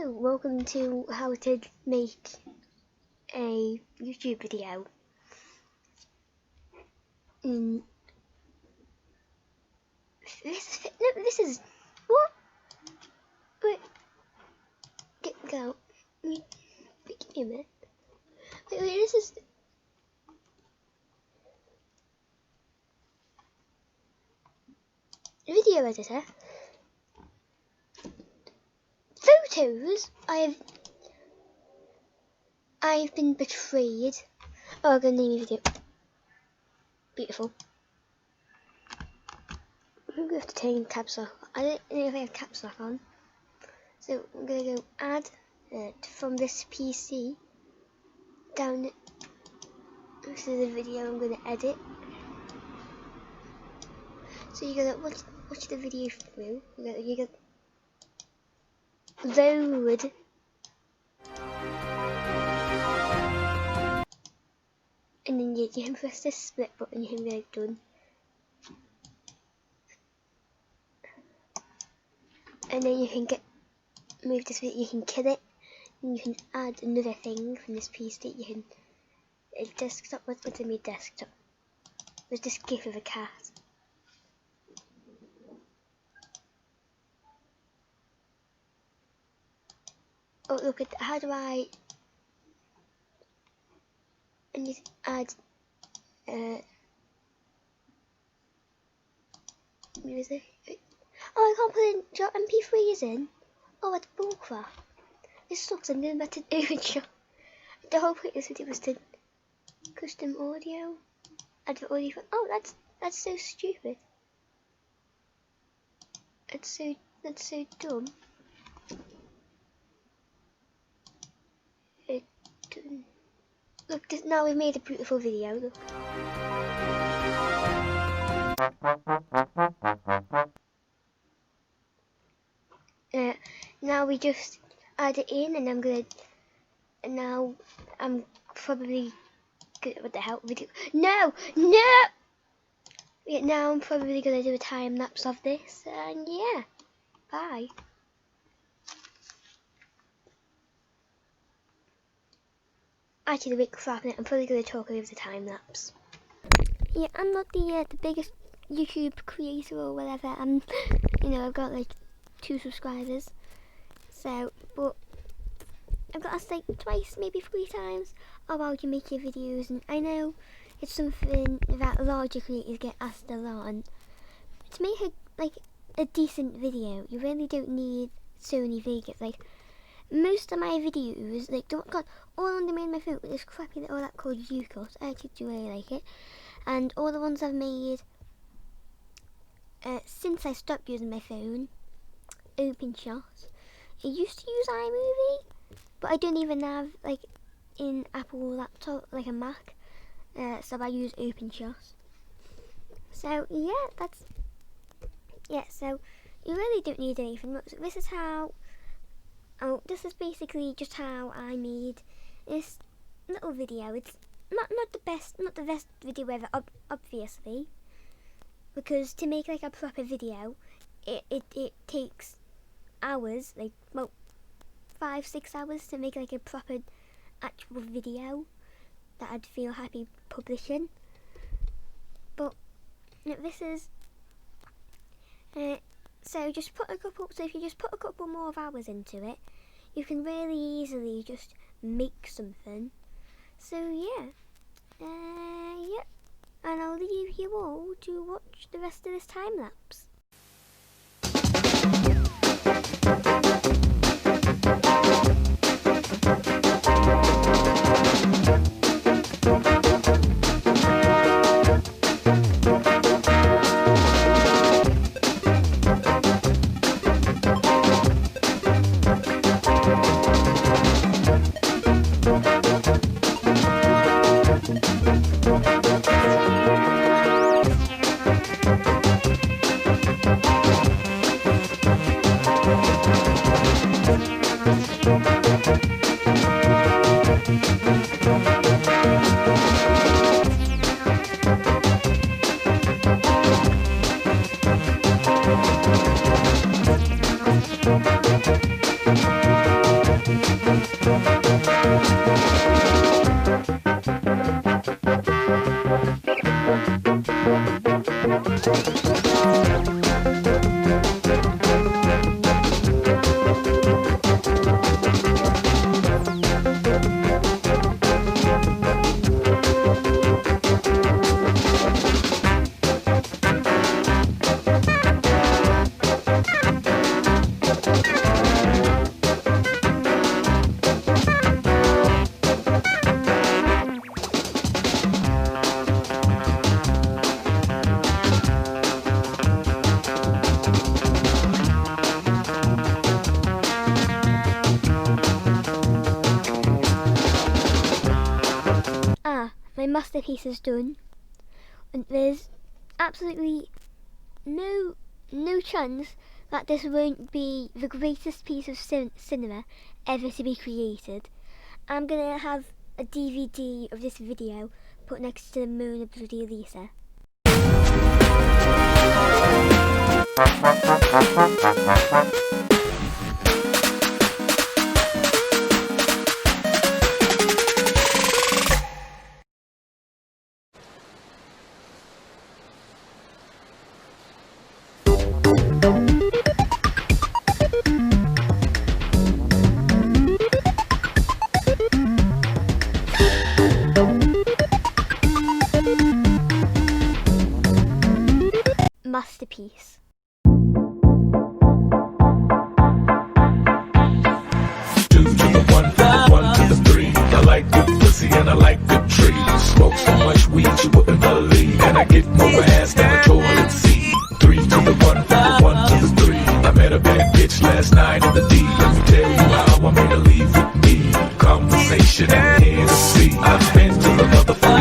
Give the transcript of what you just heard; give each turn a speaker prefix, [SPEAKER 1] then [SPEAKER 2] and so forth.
[SPEAKER 1] Hello, welcome to how to make a YouTube video. This is what? Wait, go. Give me a minute. Wait, this is video editor. Photos. I've been betrayed. Oh, I'm gonna name the video. Beautiful. I'm gonna have to turn caps lock. I don't know if I have caps lock on. So I'm gonna go add from this PC down. This is the video I'm gonna edit. So you're gonna watch the video through. You're gonna load. And then you can press this split button, you can be like done. And then you can move this video, you can kill it, and you can add another thing from this piece that you can, a desktop, what's in my desktop? There's this gif of a cat. Oh look at, how do I, and you add music. Oh, I can't put in your MP3s in. Oh, that's bullcrap. This sucks. I'm going back to OpenShot. The whole point of this video was to custom audio. Add the audio. Oh, that's so stupid. That's so dumb. Look, now we've made a beautiful video. Look. Now we just add it in, and now I'm probably good. What the hell? Video? No! Yeah, now I'm probably gonna do a time lapse of this, and yeah, bye. Actually, a bit crap. I'm probably gonna talk over the time lapse. Yeah, I'm not the biggest YouTube creator or whatever. I've got like 2 subscribers. So, but I've got asked like twice, maybe 3 times, how do you make your videos? And I know it's something that larger creators get asked a lot. And to make a decent video, you really don't need Sony Vegas. Like most of my videos, got all on the main my phone with this crappy little app called Ucut. I actually do really like it. And all the ones I've made since I stopped using my phone, OpenShot. I used to use iMovie, but I don't even have in Apple laptop a Mac, so I use OpenShot. So so you really don't need anything. Look, this is how. Oh, this is basically just how I made this little video. It's not the best video ever, obviously, because to make a proper video, it takes hours, 5-6 hours to make a proper actual video that I'd feel happy publishing. But this is so just put a couple. So if you just put a couple more hours into it, you can really easily just make something. So yeah, and I'll leave you all to watch the rest of this time lapse. masterpiece is done, and there's absolutely no chance that this won't be the greatest piece of cinema ever to be created. I'm gonna have a DVD of this video put next to the Mona Bloody Lisa. Masterpiece.
[SPEAKER 2] Two to the one to the three. I like good pussy and I like good trees. Smoke so much weed you wouldn't believe, and I get more ass than a toilet seat. Three to the one to the three. I met a bad bitch last night in the D. Let me tell you how I made her leave with me. Conversation and Hennessy. I've been to the motherfucker.